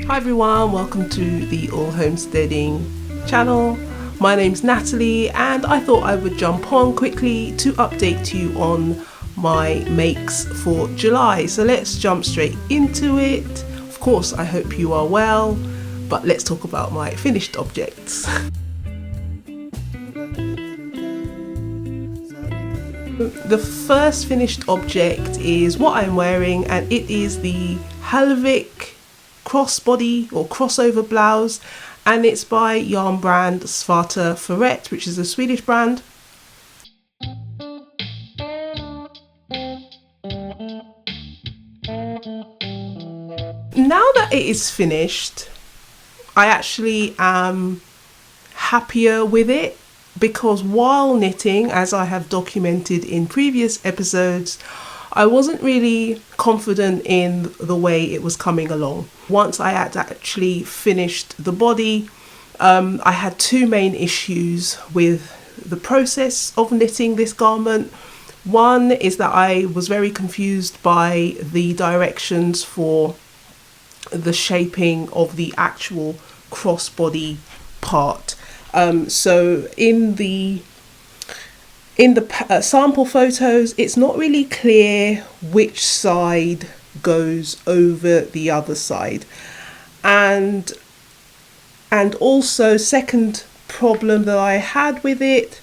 Hi everyone, welcome to the All Homesteading channel. My name's Natalie and I thought I would jump on quickly to update you on my makes for July. So let's jump straight into it. Of course, I hope you are well, but let's talk about my finished objects. The first finished object is what I'm wearing, and it is the Halvik crossbody or crossover blouse, and it's by yarn brand Svarta Ferret, which is a Swedish brand. Now that it is finished, I actually am happier with it, because while knitting, as I have documented in previous episodes, I wasn't really confident in the way it was coming along. Once I had actually finished the body, I had two main issues with the process of knitting this garment. One is that I was very confused by the directions for the shaping of the actual crossbody part. So in the sample photos, it's not really clear which side goes over the other side, and also second problem that I had with it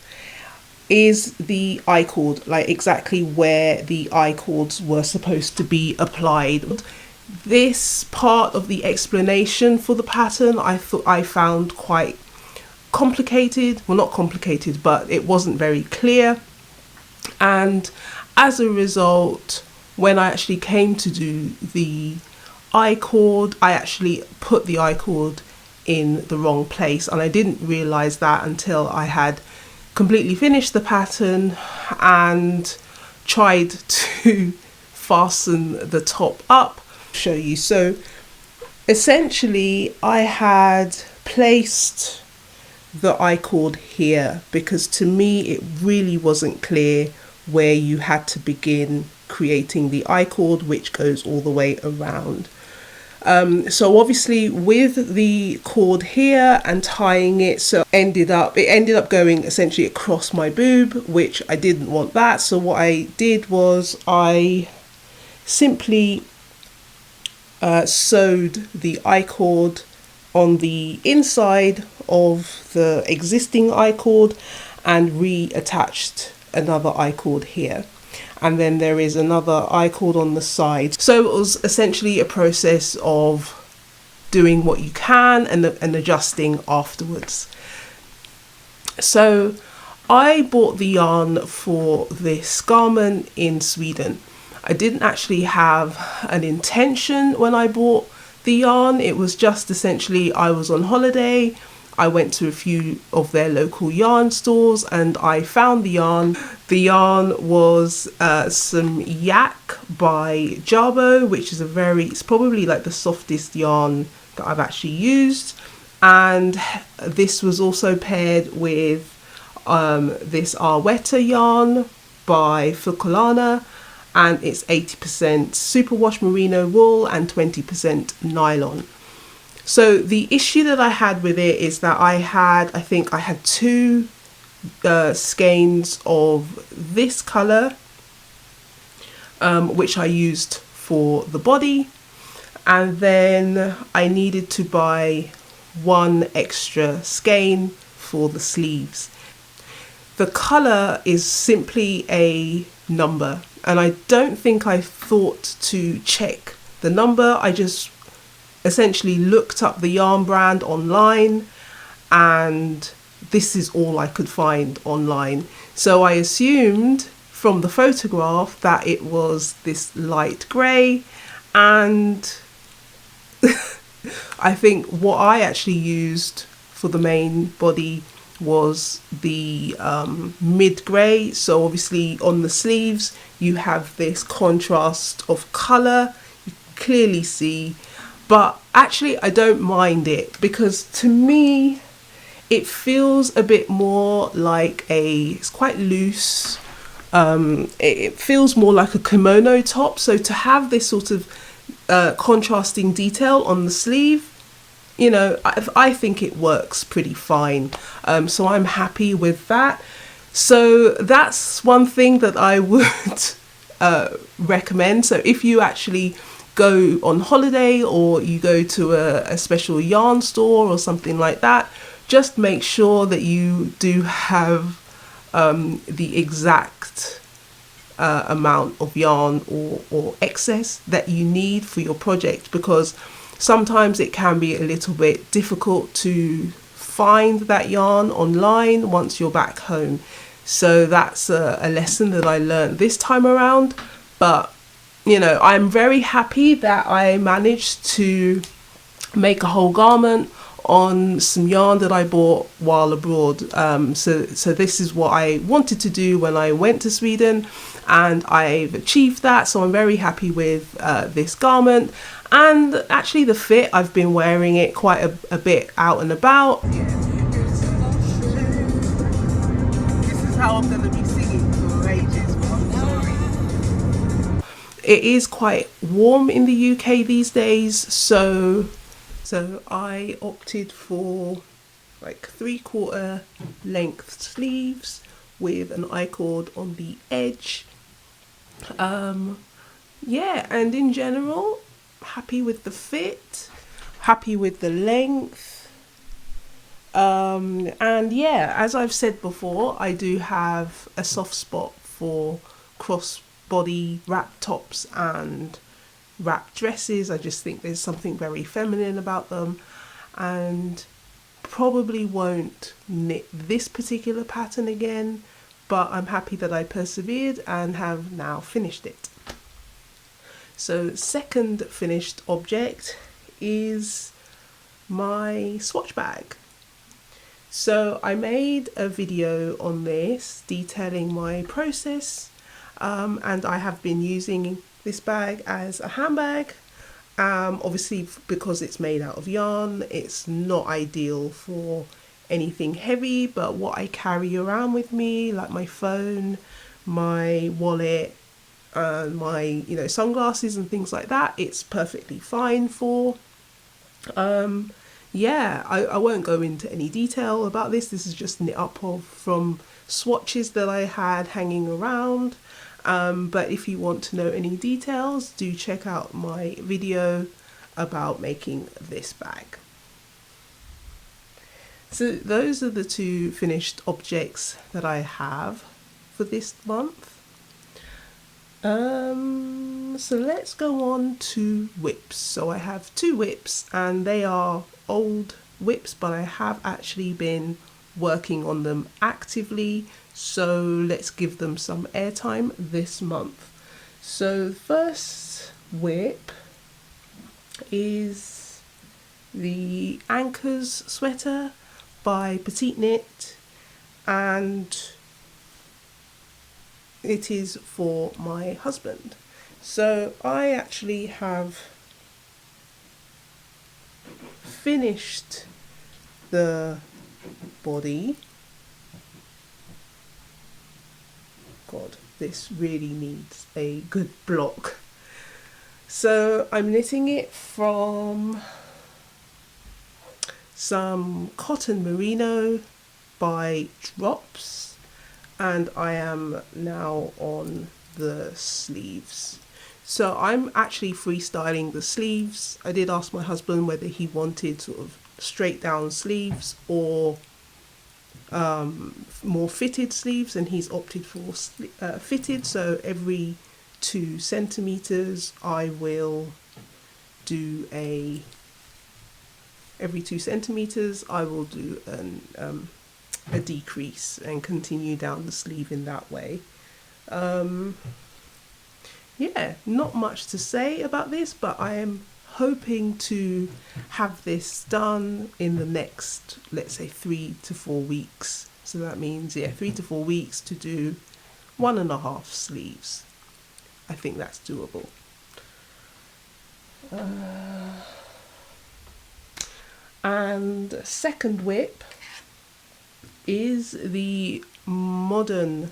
is the I-cord, like exactly where the I-cords were supposed to be applied. This part of the explanation for the pattern I found quite complicated. Well, not complicated, but it wasn't very clear, and as a result, when I actually came to do the I-cord, I actually put the I-cord in the wrong place, and I didn't realize that until I had completely finished the pattern and tried to fasten the top up. I'll show you. So essentially I had placed the I-cord here because to me it really wasn't clear where you had to begin creating the I-cord, which goes all the way around. So obviously with the cord here and tying it, so it ended up going essentially across my boob, which I didn't want that. So what I did was I simply sewed the I-cord on the inside of the existing I-cord and reattached another I-cord here, and then there is another I-cord on the side. So it was essentially a process of doing what you can and adjusting afterwards. So I bought the yarn for this garment in Sweden. I didn't actually have an intention when I bought the yarn. It was just essentially I was on holiday, I went to a few of their local yarn stores and I found the yarn. The yarn was some yak by Jabo, which is it's probably like the softest yarn that I've actually used, and this was also paired with this Arwetta yarn by Fukulana, and it's 80% superwash merino wool and 20% nylon. So the issue that I had with it is that I think I had two skeins of this colour, which I used for the body, and then I needed to buy one extra skein for the sleeves. The colour is simply a number, and I don't think I thought to check the number. I just essentially looked up the yarn brand online, and this is all I could find online. So I assumed from the photograph that it was this light grey, and I think what I actually used for the main body was the mid grey. So obviously on the sleeves you have this contrast of colour, you can clearly see, but actually I don't mind it because to me it feels a bit more like it's quite loose. It feels more like a kimono top, so to have this sort of contrasting detail on the sleeve you know, I think it works pretty fine. So I'm happy with that. So that's one thing that I would recommend. So if you actually go on holiday or you go to a special yarn store or something like that, just make sure that you do have the exact amount of yarn or excess that you need for your project, because sometimes it can be a little bit difficult to find that yarn online once you're back home. So that's a lesson that I learned this time around. But you know, I'm very happy that I managed to make a whole garment on some yarn that I bought while abroad. So this is what I wanted to do when I went to Sweden, and I've achieved that. So I'm very happy with this garment, and actually the fit, I've been wearing it quite a bit out and about. This is how I'm going to be singing for ages, but I'm sorry. It is quite warm in the UK these days, so I opted for like 3/4 length sleeves with an I-cord on the edge. Yeah, and in general, happy with the fit, happy with the length. And yeah, as I've said before, I do have a soft spot for crossbody wrap tops and wrap dresses. I just think there's something very feminine about them, and probably won't knit this particular pattern again, but I'm happy that I persevered and have now finished it. So second finished object is my swatch bag. So I made a video on this detailing my process, and I have been using this bag as a handbag. Obviously, because it's made out of yarn, it's not ideal for anything heavy, but what I carry around with me, like my phone, my wallet, and my, you know, sunglasses and things like that, it's perfectly fine for. Yeah, I won't go into any detail about this. This is just knit up from swatches that I had hanging around. But if you want to know any details, do check out my video about making this bag. So those are the two finished objects that I have for this month. So let's go on to whips. So I have two whips, and they are old whips, but I have actually been working on them actively, so let's give them some airtime this month. So the first whip is the Anchors sweater by Petite Knit, and it is for my husband. So I actually have finished the body. God, this really needs a good block. So I'm knitting it from some cotton merino by Drops, and I am now on the sleeves. So I'm actually freestyling the sleeves. I did ask my husband whether he wanted sort of straight down sleeves or more fitted sleeves, and he's opted for fitted. So every 2 centimeters I will do every 2 centimeters I will do a decrease and continue down the sleeve in that way. Yeah, not much to say about this, but I am hoping to have this done in the next, let's say, 3 to 4 weeks. So that means, yeah, 3 to 4 weeks to do 1.5 sleeves. I think that's doable. And second whip is the Modern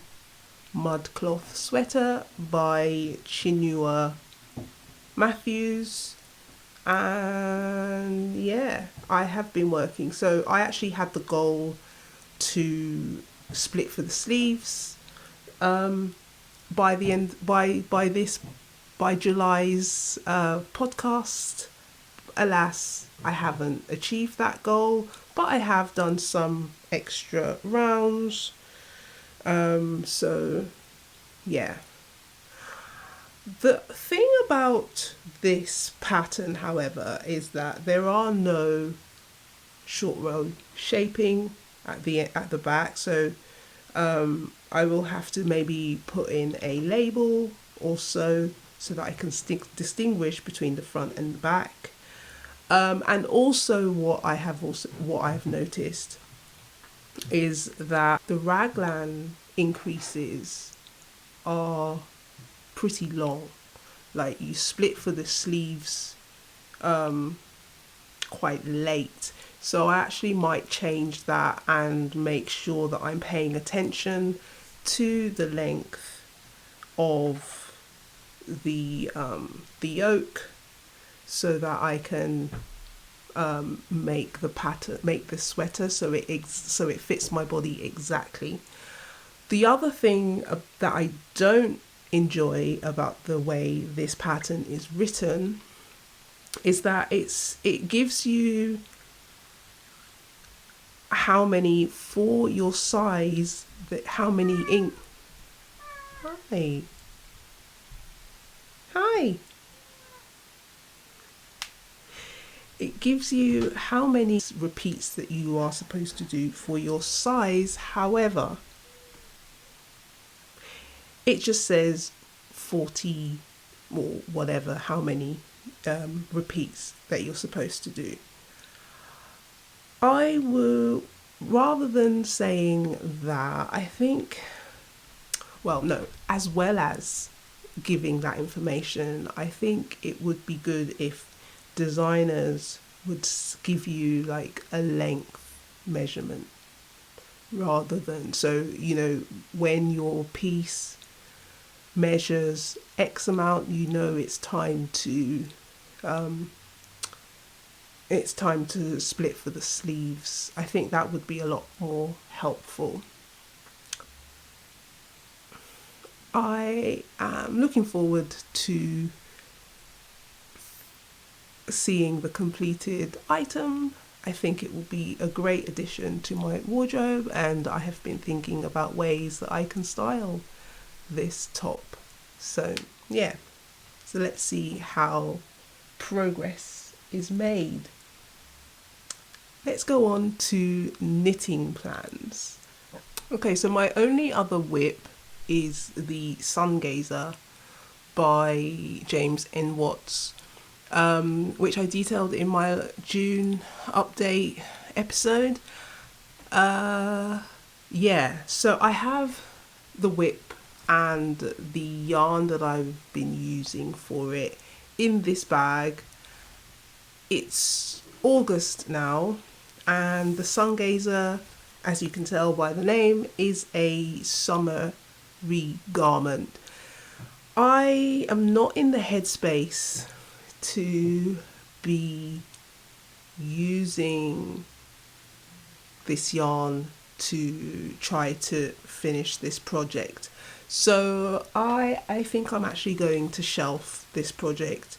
Mud Cloth Sweater by Chinua Matthews. And yeah, I have been working. So I actually had the goal to split for the sleeves by the end by July's podcast. Alas, I haven't achieved that goal, but I have done some extra rounds. So yeah. The thing about this pattern, however, is that there are no short row shaping at the back. So I will have to maybe put in a label also so that I can distinguish between the front and the back. And also what I've noticed is that the raglan increases are pretty long. Like you split for the sleeves quite late. So I actually might change that and make sure that I'm paying attention to the length of the yoke so that I can make the sweater so it fits my body exactly. The other thing that I don't enjoy about the way this pattern is written is that it gives you how many for your size, that how many ink. Hi. It gives you how many repeats that you are supposed to do for your size. However, it just says 40 or whatever, how many repeats that you're supposed to do. I will, rather than saying that, I think, well, no, as well as giving that information, I think it would be good if designers would give you like a length measurement rather than, so, when your piece measures X amount, it's time to split for the sleeves. I think that would be a lot more helpful. I am looking forward to seeing the completed item. I think it will be a great addition to my wardrobe, and I have been thinking about ways that I can style this top. So yeah, so let's see how progress is made. Let's go on to knitting plans. Okay, so my only other whip is the Sun Gazer by James N. Watts, which I detailed in my June update episode. Yeah, so I have the whip and the yarn that I've been using for it in this bag. It's August now, and the Sun Gazer, as you can tell by the name, is a summery garment. I am not in the headspace to be using this yarn to try to finish this project. So I think I'm actually going to shelf this project.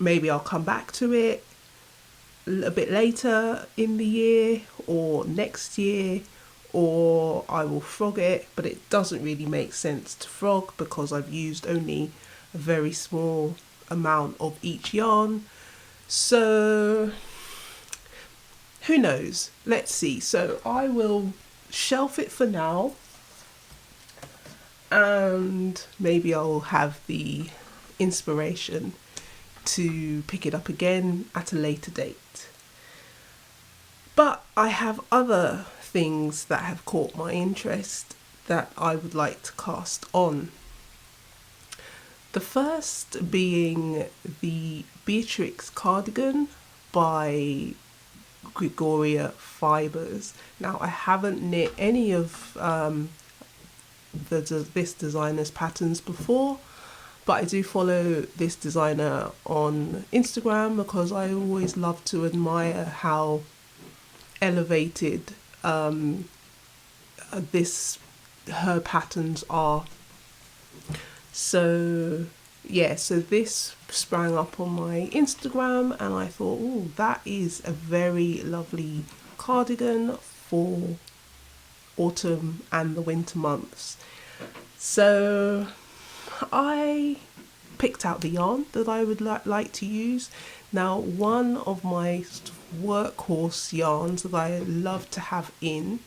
Maybe I'll come back to it a bit later in the year or next year, or I will frog it, but it doesn't really make sense to frog because I've used only a very small amount of each yarn. So who knows? Let's see. So I will shelf it for now, and maybe I'll have the inspiration to pick it up again at a later date. But I have other things that have caught my interest that I would like to cast on. The first being the Beatrix cardigan by Gregoria Fibers. Now, I haven't knit any of this designer's patterns before, But I do follow this designer on Instagram because I always love to admire how elevated this her patterns are. So yeah, so this sprang up on my Instagram and I thought, oh, that is a very lovely cardigan for autumn and the winter months. So I picked out the yarn that I would like to use. Now, one of my workhorse yarns that I love to have in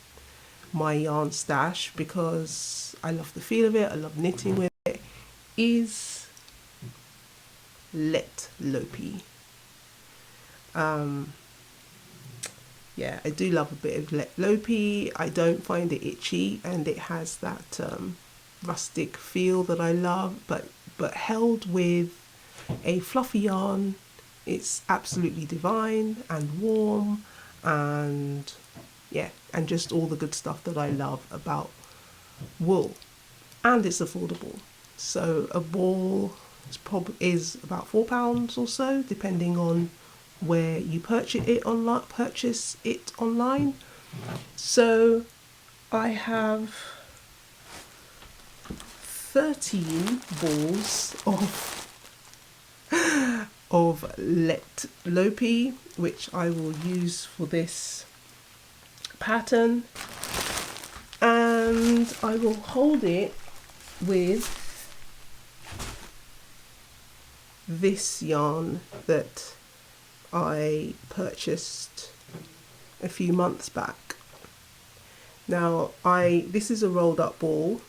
my yarn stash because I love the feel of it, I love knitting with it, is Let Lopi. Yeah, I do love a bit of Let Lopi. I don't find it itchy and it has that rustic feel that I love, but held with a fluffy yarn, it's absolutely divine and warm and yeah, and just all the good stuff that I love about wool. And it's affordable. So a ball is about £4 or so, depending on where you purchase it online. So I have 13 balls of Let Lopi, which I will use for this pattern, and I will hold it with this yarn that I purchased a few months back. Now this is a rolled up ball.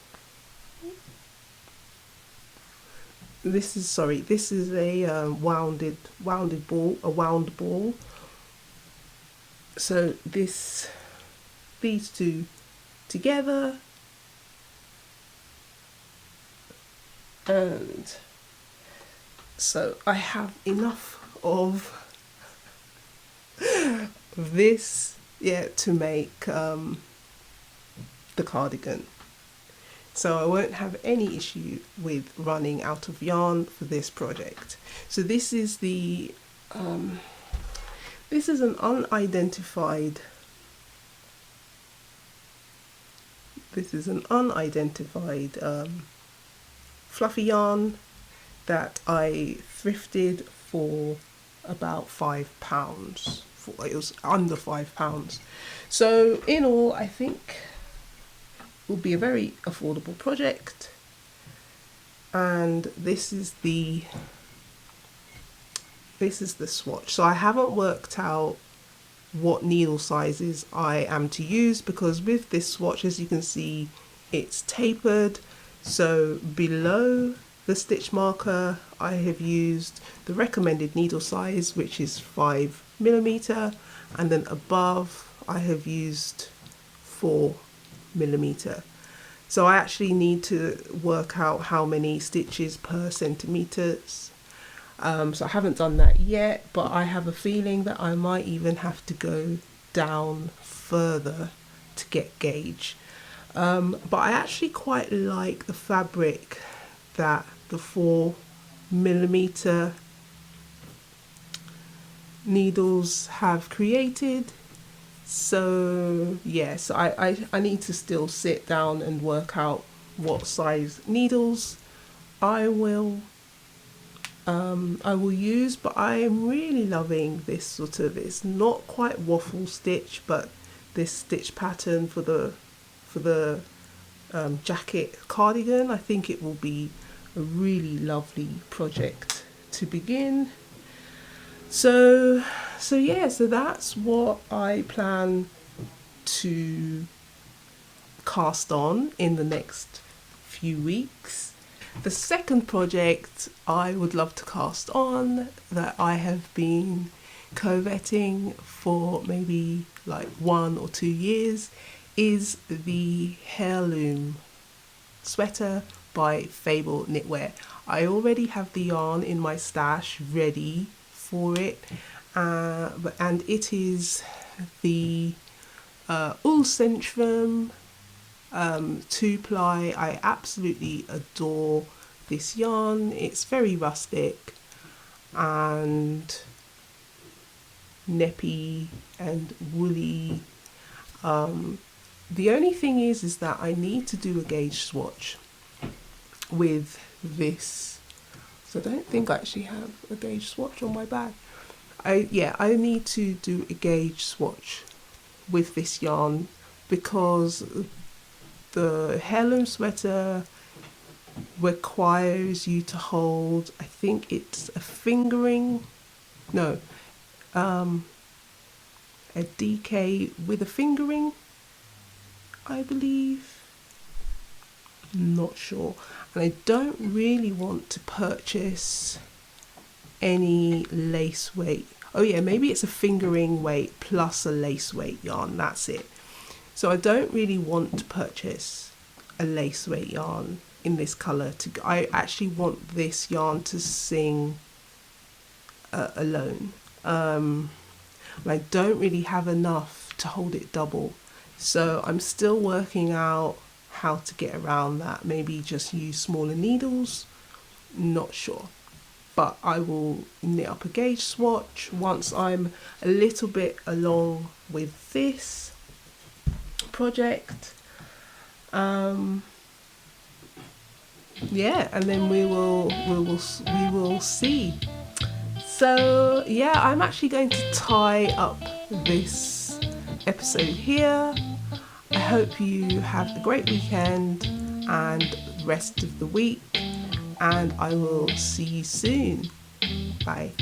This is a wound ball. So these two together, and so I have enough of this, yeah, to make the cardigan. So I won't have any issue with running out of yarn for this project. So this is an unidentified fluffy yarn that I thrifted for about £5. It was under £5. So in all, I think will be a very affordable project. And this is the swatch. So I haven't worked out what needle sizes I am to use, because with this swatch, as you can see, it's tapered. So below the stitch marker, I have used the recommended needle size, which is 5mm, and then above I have used 4mm. So I actually need to work out how many stitches per centimetres. So I haven't done that yet, but I have a feeling that I might even have to go down further to get gauge. But I actually quite like the fabric that the 4mm needles have created. So yes, I need to still sit down and work out what size needles I will use, but I am really loving this sort of, it's not quite waffle stitch, but this stitch pattern for the jacket cardigan. I think it will be a really lovely project to begin. So yeah, so that's what I plan to cast on in the next few weeks. The second project I would love to cast on, that I have been coveting for maybe like 1 or 2 years, is the heirloom sweater by Fable Knitwear. I already have the yarn in my stash ready for it, and it is the Ulcentrum 2-ply. I absolutely adore this yarn. It's very rustic and neppy and woolly. The only thing is that I need to do a gauge swatch with this. So I don't think I actually have a gauge swatch on my bag. I need to do a gauge swatch with this yarn because the heirloom sweater requires you to hold, I think it's a fingering, no, a DK with a fingering, I believe. Not sure. And I don't really want to purchase any lace weight. Oh yeah, maybe it's a fingering weight plus a lace weight yarn, that's it. So I don't really want to purchase a lace weight yarn in this colour. I actually want this yarn to sing alone. I don't really have enough to hold it double. So I'm still working out how to get around that. Maybe just use smaller needles, not sure. But I will knit up a gauge swatch once I'm a little bit along with this project. Yeah, and then we will see. So yeah, I'm actually going to tie up this episode here. I hope you have a great weekend and rest of the week, and I will see you soon. Bye.